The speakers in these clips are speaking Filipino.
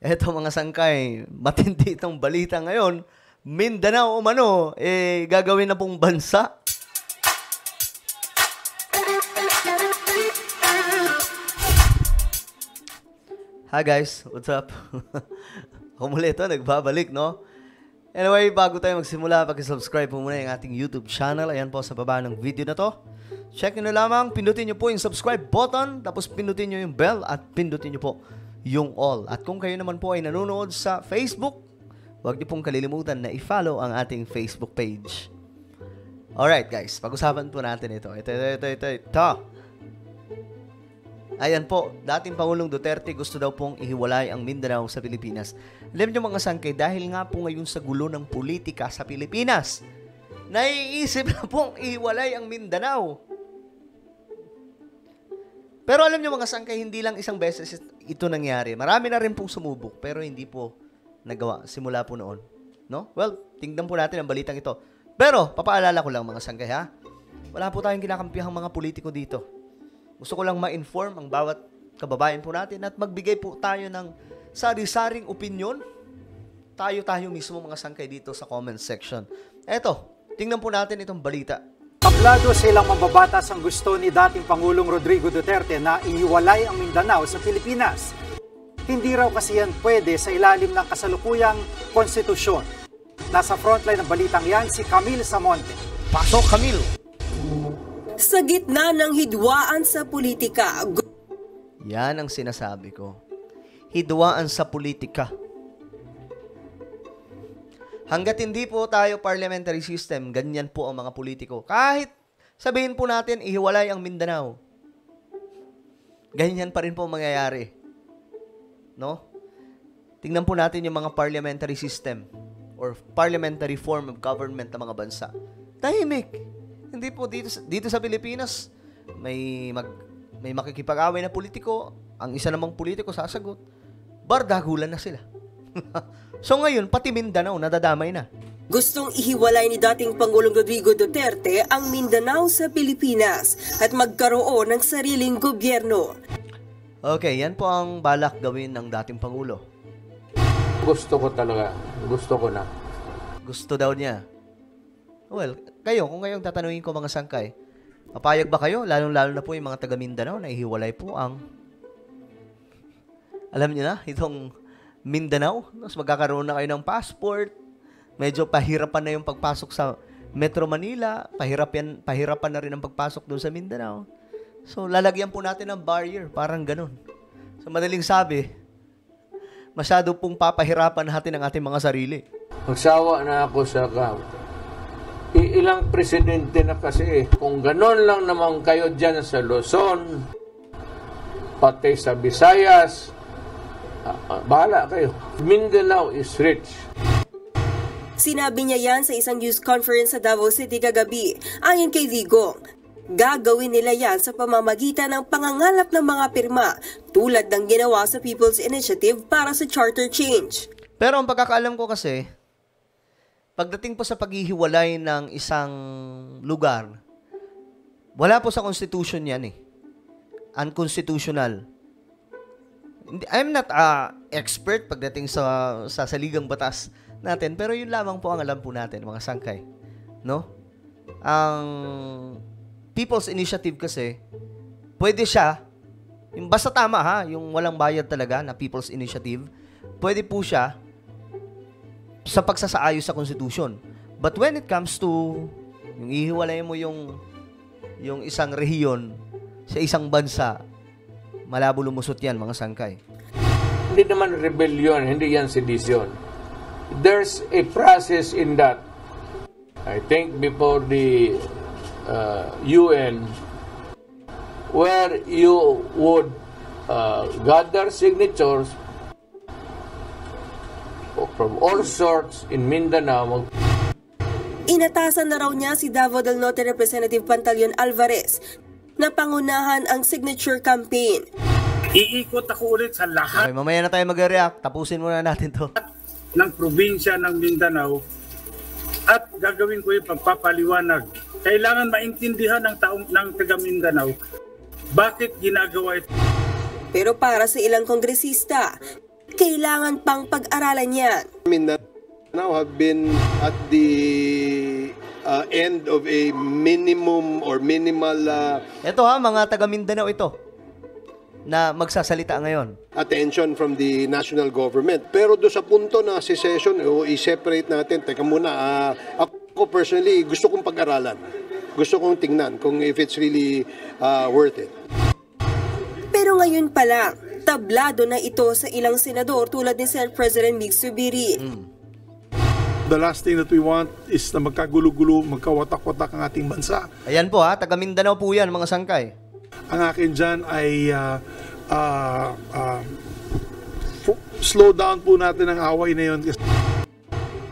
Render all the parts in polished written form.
Eto mga sangkay, matindi itong balita ngayon. Mindanao umano, gagawin na pong bansa. Hi guys, what's up? Ako muli ito, nagbabalik, no? Anyway, bago tayo magsimula, pag-subscribe po muna yung ating YouTube channel. Ayan po sa baba ng video na to. Check nyo lamang, pindutin nyo po yung subscribe button, tapos pindutin nyo yung bell at pindutin nyo po yung all. At kung kayo naman po ay nanonood sa Facebook, huwag nyo pong kalilimutan na i-follow ang ating Facebook page. Alright guys, pag-usapan po natin ito. Ito. Ayan po, dating Pangulong Duterte gusto daw pong ihiwalay ang Mindanao sa Pilipinas. Alam nyo mga sangkay, dahil nga po ngayon sa gulo ng politika sa Pilipinas, naiisip na pong ihiwalay ang Mindanao. Pero alam nyo mga sangkay, hindi lang isang beses ito nangyari. Marami na rin pong sumubok, pero hindi po nagawa simula po noon. No? Well, tingnan po natin ang balitang ito. Pero, papaalala ko lang mga sangkay ha, wala po tayong kinakampihang mga politiko dito. Gusto ko lang ma-inform ang bawat kababayan po natin at magbigay po tayo ng sari-saring opinion. Tayo mismo mga sangkay dito sa comment section. Eto, tingnan po natin itong balita. Tablado sa ilang mambabatas ang gusto ni dating Pangulong Rodrigo Duterte na ihiwalay ang Mindanao sa Pilipinas. Hindi raw kasi yan pwede sa ilalim ng kasalukuyang konstitusyon. Nasa frontline ng balitang yan si Camille Samonte. Pasok Camille! Sa gitna ng hidwaan sa politika. Yan ang sinasabi ko. Hidwaan sa politika. Hanggat hindi po tayo parliamentary system, ganyan po ang mga politiko. Kahit sabihin po natin, ihiwalay ang Mindanao. Ganyan pa rin po mangyayari. No? Tingnan po natin yung mga parliamentary system or parliamentary form of government ng mga bansa. Tahimik. Hindi po dito sa Pilipinas, may makikipag-away na politiko, ang isa namang politiko sasagot, bardagulan na sila. So ngayon, pati Mindanao nadadamay na. Gustong ihiwalay ni dating Pangulong Rodrigo Duterte ang Mindanao sa Pilipinas at magkaroon ng sariling gobyerno. Okay, yan po ang balak gawin ng dating Pangulo. Gusto ko talaga. Gusto ko na. Gusto daw niya. Well, kung kayong tatanungin ko mga sangkay, papayag ba kayo? Lalong-lalo na po yung mga taga Mindanao na ihiwalay po ang... Alam niyo na, itong Mindanao, mas magkakaroon na kayo ng passport, medyo pahirapan na yung pagpasok sa Metro Manila, pahirapan na rin ang pagpasok doon sa Mindanao. So, lalagyan po natin ng barrier, parang ganun. So, madaling sabi, masyado pong papahirapan natin ang ating mga sarili. Magsawa na ako sa ilang presidente na kasi. Kung ganon lang naman kayo dyan sa Luzon, pati sa Visayas, bahala kayo. Mindanao is rich. Sinabi niya yan sa isang news conference sa Davao City kagabi. Ayon kay Digong, gagawin nila yan sa pamamagitan ng pangangalap ng mga pirma tulad ng ginawa sa People's Initiative para sa charter change. Pero ang pagkakaalam ko kasi, pagdating po sa paghihiwalay ng isang lugar, wala po sa constitution yan eh. Unconstitutional. I'm not expert pagdating sa saligang batas natin, pero yun lamang po ang alam po natin, mga sangkay. No? Ang People's Initiative kasi, pwede siya, yung basta tama ha, yung walang bayad talaga na People's Initiative, pwede po siya sa pagsasaayos sa Constitution. But when it comes to yung ihiwalay mo yung isang rehiyon sa isang bansa, malabo lumusot yan, mga sangkay. Hindi naman rebellion, hindi yan sedition. There's a process in that. I think before the UN, where you would gather signatures from all sorts in Mindanao. Inatasan na raw niya si Davao del Norte Representative Pantaleon Alvarez na pangunahan ang signature campaign. Iikot ako ulit sa lahat. Okay, mamaya na tayo mag-react. Tapusin muna natin to. Ng probinsya ng Mindanao at gagawin ko yung pagpapaliwanag. Kailangan maintindihan ng taga Mindanao bakit ginagawa ito. Pero para sa ilang kongresista, kailangan pang pag-aralan yan. Mindanao have been at the end of a minimum or minimal Ito mga taga Mindanao ito na magsasalita ngayon. attention from the national government. Pero do sa punto na secession, i-separate natin. Teka muna, ako personally, gusto kong pag-aralan. Gusto kong tingnan kung if it's really worth it. Pero ngayon pa lang, tablado na ito sa ilang senador tulad ni Senate President Mig Zubiri. The last thing that we want is na magkagulo-gulo, magkawatak-watak ang ating bansa. Ayan po taga Mindanao po yan, mga sangkay. Ang akin dyan ay slow down po natin ang away na yun.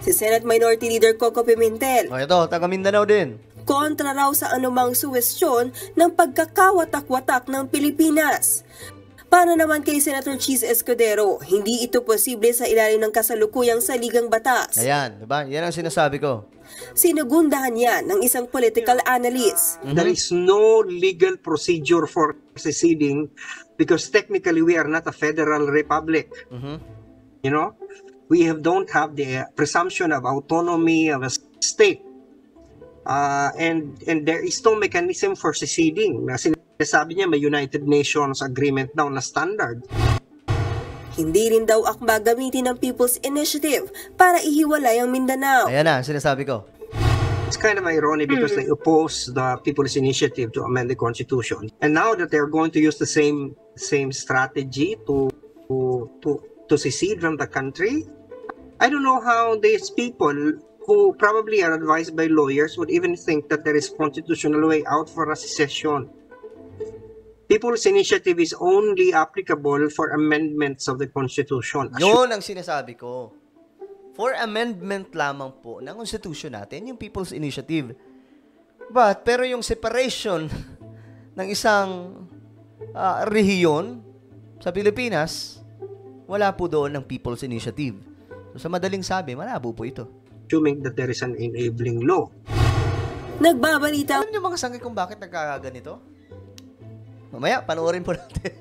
Si Senate Minority Leader Coco Pimentel, Ito, taga Mindanao din. kontra raw sa anumang suwestyon ng pagkakawatak-watak ng Pilipinas. Para naman kay Senator Cheese Escudero, hindi ito posible sa ilalim ng kasalukuyang saligang batas. Ayan, diba? Yan ang sinasabi ko. Sinugundahan yan ng isang political analyst. There is no legal procedure for seceding because technically we are not a federal republic. You know, we don't have the presumption of autonomy of a state. And there is no mechanism for seceding. Sabi niya may United Nations agreement daw na standard. Hindi rin daw akma gamitin ng People's Initiative para ihiwalay ang Mindanao. Ayan na, sinasabi ko. It's kind of ironic because they oppose the People's Initiative to amend the Constitution. And now that they're going to use the same strategy to secede from the country, I don't know how these people who probably are advised by lawyers would even think that there is constitutional way out for a secession. People's Initiative is only applicable for amendments of the Constitution. Yun ang sinasabi ko. For amendment lamang po ng Constitution natin, yung People's Initiative. Pero yung separation ng isang rehiyon sa Pilipinas, wala po doon ng People's Initiative. So, sa madaling sabi, malabo po ito. Assuming that there is an enabling law. Nagbabalita. Alam niyo mga sangay kung bakit nagkakaganito? Mamaya, panoorin po natin.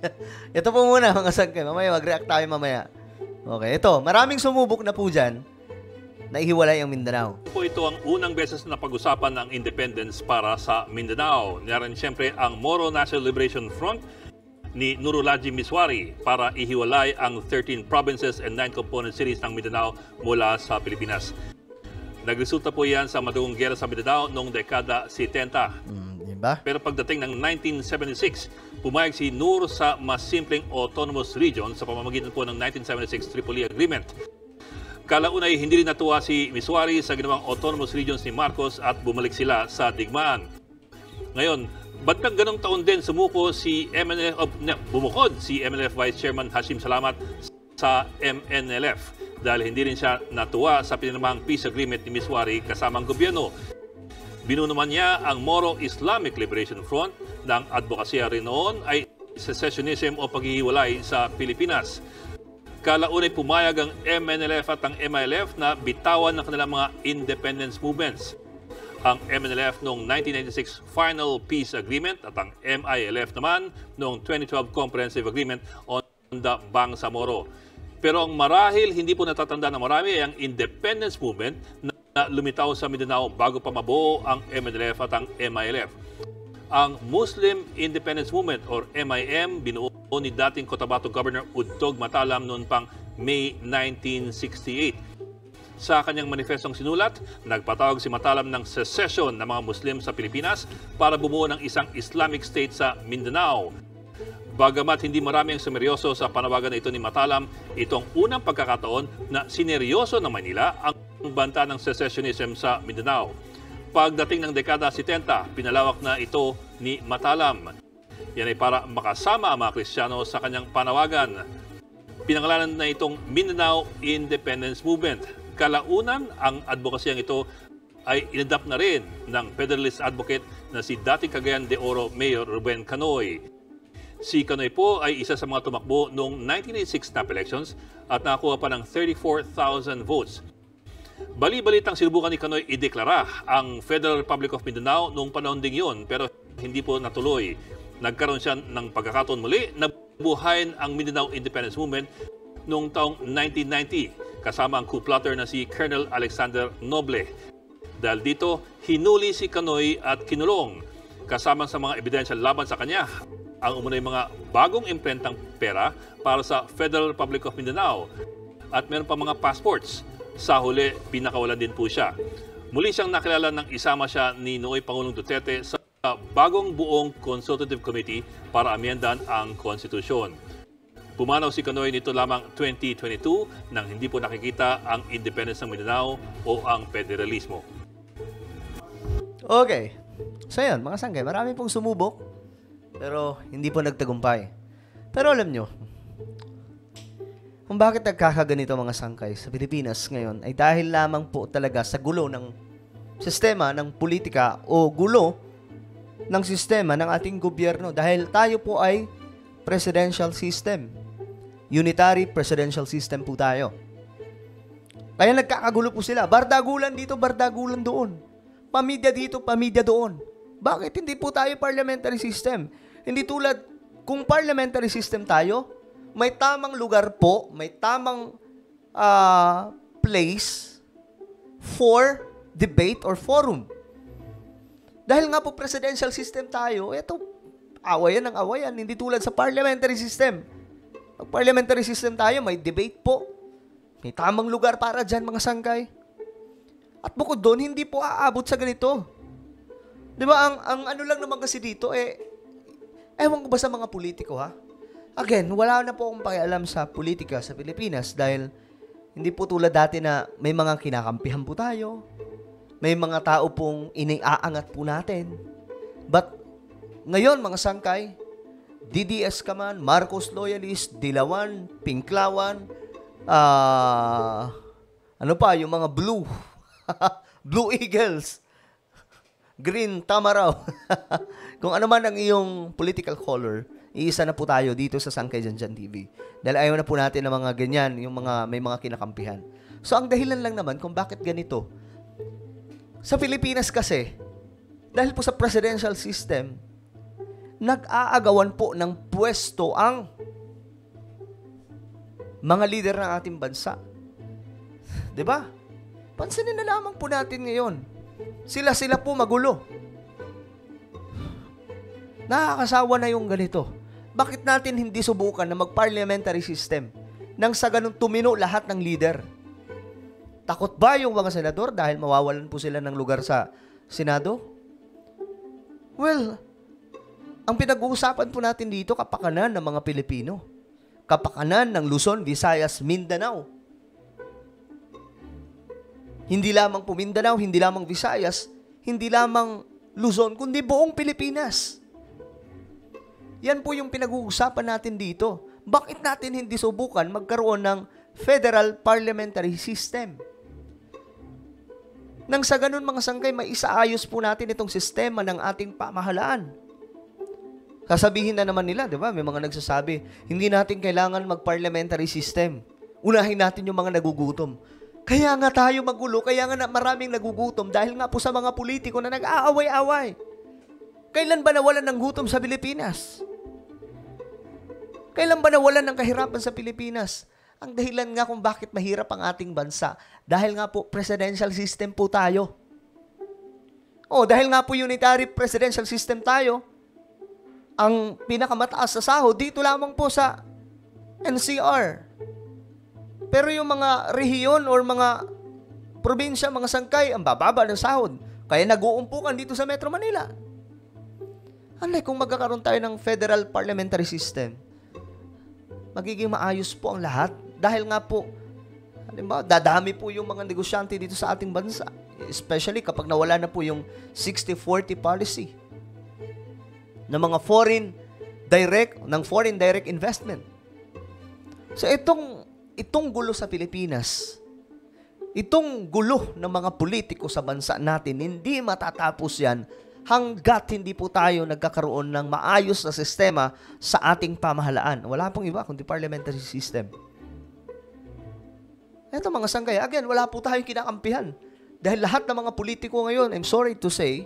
Ito po muna mga sangkay. Mamaya, mag-react tayo mamaya. Okay, ito. Maraming sumubok na po dyan na ihiwalay ang Mindanao. Ito ang unang beses na pag-usapan ng independence para sa Mindanao. Naroon siyempre ang Moro National Liberation Front ni Nurulaji Miswari para ihiwalay ang 13 provinces and 9 component cities ng Mindanao mula sa Pilipinas. Nagresulta po yan sa madugong giyera sa Mindanao noong dekada 70. Pero pagdating ng 1976, pumayag si Nur sa mas simpleng autonomous region sa pamamagitan po ng 1976 Tripoli Agreement. Kalaunay, hindi rin natuwa si Miswari sa ginawang autonomous regions ni Marcos at bumalik sila sa digmaan. Ngayon, bandang ganong taon din bumukod si MNLF Vice Chairman Hashim Salamat sa MNLF dahil hindi rin siya natuwa sa pinanamahang peace agreement ni Miswari kasamang gobyerno. Binunuman niya ang Moro Islamic Liberation Front ng advokasya rin noon ay secessionism o paghihiwalay sa Pilipinas. Kalaunay pumayag ang MNLF at ang MILF na bitawan ng kanilang mga independence movements. Ang MNLF noong 1996 Final Peace Agreement at ang MILF naman noong 2012 Comprehensive Agreement on the Bangsamoro. Pero ang marahil hindi po natatanda na marami ay ang independence movement na lumitaw sa Mindanao bago pa mabuo ang MNLF at ang MILF. Ang Muslim Independence Movement or MIM binuo ni dating Cotabato Governor Udtog Matalam noon pang May 1968. Sa kanyang manifestong sinulat, nagpatawag si Matalam ng secession ng mga Muslim sa Pilipinas para bumuo ng isang Islamic State sa Mindanao. Bagamat hindi marami ang sumeryoso sa panawagan na ito ni Matalam, ito ang unang pagkakataon na sineryoso ng Manila ang banta ng secessionism sa Mindanao. Pagdating ng dekada 70, pinalawak na ito ni Matalam. Yan ay para makasama ang mga Kristiyano sa kanyang panawagan. Pinangalanan na itong Mindanao Independence Movement. Kalaunan, ang advokasyang ito ay inadapt na rin ng Federalist advocate na si dating Cagayan de Oro Mayor Ruben Canoy. Si Canoy po ay isa sa mga tumakbo noong 1986 snap elections at nakakuha pa ng 34,000 votes. Bali-balitang sinubukan ni Canoy ideklara ang Federal Republic of Mindanao noong panahon ding yun pero hindi po natuloy. Nagkaroon siya ng pagkakataon muli na buhayin ang Mindanao Independence Movement noong taong 1990 kasama ang coup plotter na si Colonel Alexander Noble. Dahil dito, hinuli si Canoy at kinulong kasama sa mga ebidensya laban sa kanya ang umunay mga bagong imprentang pera para sa Federal Republic of Mindanao at meron pa mga passports. Sa huli, pinakawalan din po siya. Muli siyang nakilala nang isama siya ni Noy Pangulong Duterte sa bagong buong Consultative Committee para amyendan ang konstitusyon. Pumanaw si Canoy nito lamang 2022 nang hindi po nakikita ang independence ng Mindanao o ang federalismo. Okay. So yan, mga sanggay, marami pong sumubok pero hindi po nagtagumpay. Pero alam nyo, kung bakit nagkakaganito mga sangkay sa Pilipinas ngayon ay dahil lamang po talaga sa gulo ng sistema ng politika o gulo ng sistema ng ating gobyerno. Dahil tayo po ay presidential system. Unitary presidential system po tayo. Kaya nagkakagulo po sila. Bardagulan dito, bardagulan doon. Pamilya dito, pamilya doon. Bakit hindi po tayo parliamentary system? Hindi tulad kung parliamentary system tayo, may tamang lugar po, may tamang place for debate or forum. Dahil nga po presidential system tayo, eto, awayan ng awayan, hindi tulad sa parliamentary system. Pag parliamentary system tayo, may debate po. May tamang lugar para dyan, mga sangkay. At bukod doon, hindi po aabot sa ganito. Di ba, ang ano lang naman kasi dito, ewan ko ba sa mga politiko, ha? Again, wala na po akong pakialam sa politika sa Pilipinas dahil hindi po tulad dati na may mga kinakampihan po tayo. May mga tao pong iniaangat po natin. But ngayon, mga sangkay, DDS ka man, Marcos loyalist, Dilawan, Pinklawan, ano pa, yung mga blue, Blue Eagles, Green Tamaraw, kung ano man ang iyong political color, iisa na po tayo dito sa Sangkay Janjan TV. Dahil ayaw na po natin ng mga ganyan, yung may mga kinakampihan. So, ang dahilan lang naman kung bakit ganito. Sa Pilipinas kasi, dahil po sa presidential system, nag-aagawan po ng pwesto ang mga leader ng ating bansa. 'Di ba? Pansinin na lamang po natin ngayon. Sila po magulo. Nakakasawa na yung ganito. Bakit natin hindi subukan na mag-parliamentary system nang sa ganun tumino lahat ng leader? Takot ba yung mga senador dahil mawawalan po sila ng lugar sa Senado? Well, ang pinag-uusapan po natin dito, kapakanan ng mga Pilipino. Kapakanan ng Luzon, Visayas, Mindanao. Hindi lamang po Mindanao, hindi lamang Visayas, hindi lamang Luzon, kundi buong Pilipinas. Yan po yung pinag-uusapan natin dito. Bakit natin hindi subukan magkaroon ng federal parliamentary system? Nang sa ganun mga sangkay, may isaayos po natin itong sistema ng ating pamahalaan. Sasabihin na naman nila, di ba? May mga nagsasabi, hindi natin kailangan mag-parliamentary system. Unahin natin yung mga nagugutom. Kaya nga tayo magulo, kaya nga maraming nagugutom dahil nga po sa mga politiko na nag-aaway-away. Kailan ba nawalan ng gutom sa Pilipinas? Kailan ba nawalan ng kahirapan sa Pilipinas? Ang dahilan nga kung bakit mahirap ang ating bansa, dahil nga po presidential system po tayo. Dahil nga po unitary presidential system tayo, ang pinakamataas sa sahod dito lamang po sa NCR. Pero yung mga rehiyon or mga probinsya, mga sangkay, ang bababa ng sahod. Kaya nag-uumpukan dito sa Metro Manila. Unlike kung magkakaroon tayo ng federal parliamentary system, magiging maayos po ang lahat. Dahil nga po, halimbawa, dadami po yung mga negosyante dito sa ating bansa. Especially kapag nawala na po yung 60-40 policy ng mga foreign direct investment. So itong gulo sa Pilipinas, itong gulo ng mga politiko sa bansa natin, hindi matatapos yan hanggat hindi po tayo nagkakaroon ng maayos na sistema sa ating pamahalaan. Wala pong iba kundi parliamentary system. Ito mga sangkay, again, wala po tayong kinakampihan. Dahil lahat ng mga politiko ngayon, I'm sorry to say,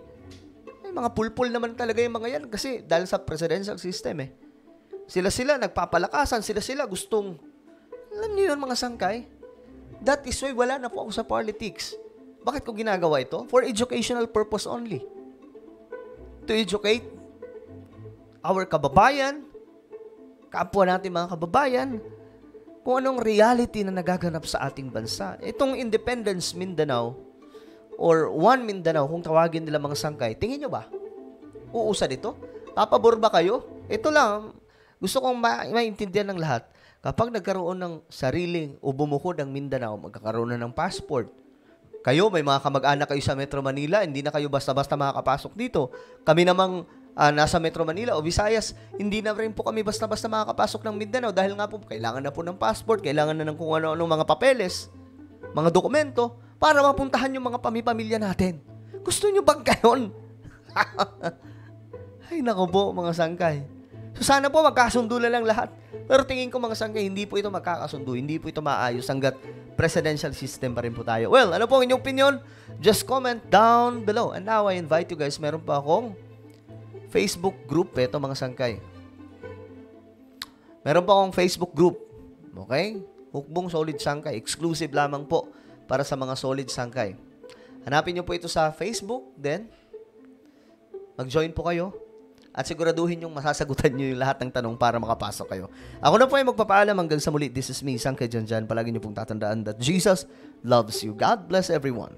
ay mga pulpul naman talaga yung mga yan kasi dahil sa presidential system Sila nagpapalakasan, sila gustong Alam niyo yun, mga sangkay? That is why wala na po ako sa politics. Bakit ko ginagawa ito? For educational purpose only. To educate our kababayan, kapwa natin mga kababayan, kung anong reality na nagaganap sa ating bansa. Itong Independence Mindanao, or One Mindanao, kung tawagin nila mga sangkay, tingin nyo ba? Uusad ito? Papabor ba kayo? Ito lang, gusto kong maintindihan ng lahat. Kapag nagkaroon ng sariling o bumukod ang Mindanao, magkakaroon na ng passport. Kayo, may mga kamag-anak kayo sa Metro Manila, hindi na kayo basta-basta makakapasok dito. Kami namang nasa Metro Manila o Visayas, hindi na rin po kami basta-basta makakapasok ng Mindanao dahil nga po, kailangan na po ng passport, kailangan na ng kung ano-ano mga papeles, mga dokumento, para mapuntahan yung mga pamilya natin. Gusto nyo bang gayon? Ay, nako po, mga sangkay. So, sana po magkasundo na lang lahat. Pero tingin ko, mga sangkay, hindi po ito magkakasundo, hindi po ito maayos hanggat presidential system pa rin po tayo. Well, ano po ang inyong opinion? Just comment down below. And now, I invite you guys, meron pa akong Facebook group, ito mga sangkay. Meron pa akong Facebook group. Okay? Hukbong Solid Sangkay. Exclusive lamang po para sa mga solid sangkay. Hanapin nyo po ito sa Facebook, then mag-join po kayo. At siguraduhin yung masasagutan nyo yung lahat ng tanong para makapasok kayo. Ako na po ay magpapaalam hanggang sa muli. This is me, Sangkay Janjan. Palagi nyo pong tatandaan that Jesus loves you. God bless everyone.